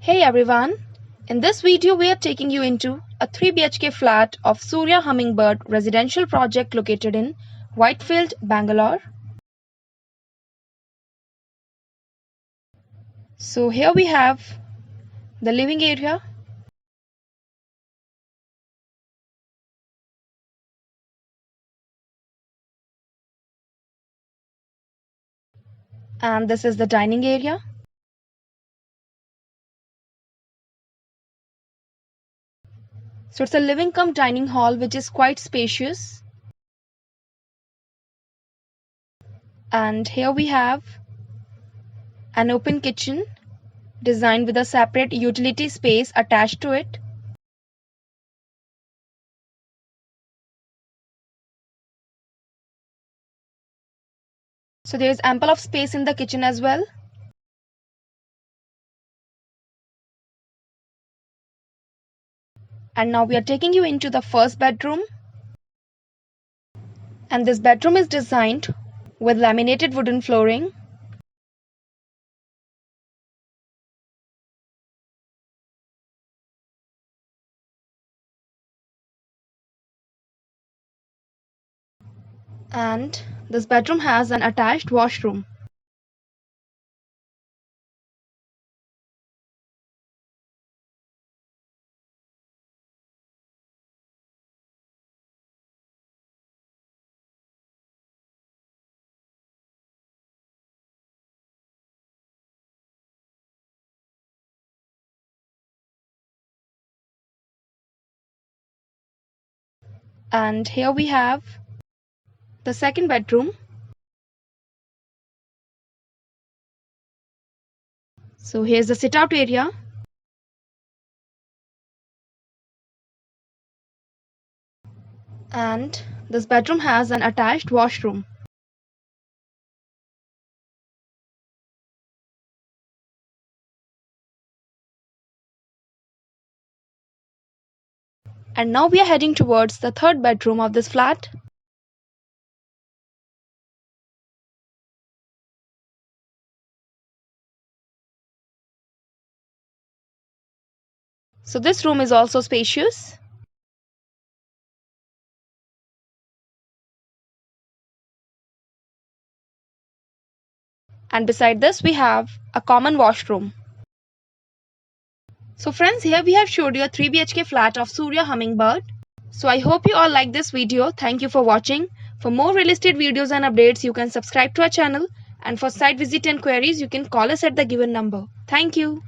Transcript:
Hey everyone! In this video we are taking you into a 3 BHK flat of Surya Humming Bird residential project located in Whitefield, Bangalore. So here we have the living area, and this is the dining area. So it's a living cum dining hall which is quite spacious. And here we have an open kitchen designed with a separate utility space attached to it. So there is ample of space in the kitchen as well. And now we are taking you into the first bedroom. And this bedroom is designed with laminated wooden flooring. And this bedroom has an attached washroom. And here we have the second bedroom. So here's the sit-out area. And this bedroom has an attached washroom. And now we are heading towards the third bedroom of this flat. So this room is also spacious. And beside this we have a common washroom. So friends, here we have showed you a 3 BHK flat of Surya Humming Bird. So I hope you all like this video. Thank you for watching. For more real estate videos and updates, you can subscribe to our channel. And for site visit and queries, you can call us at the given number. Thank you.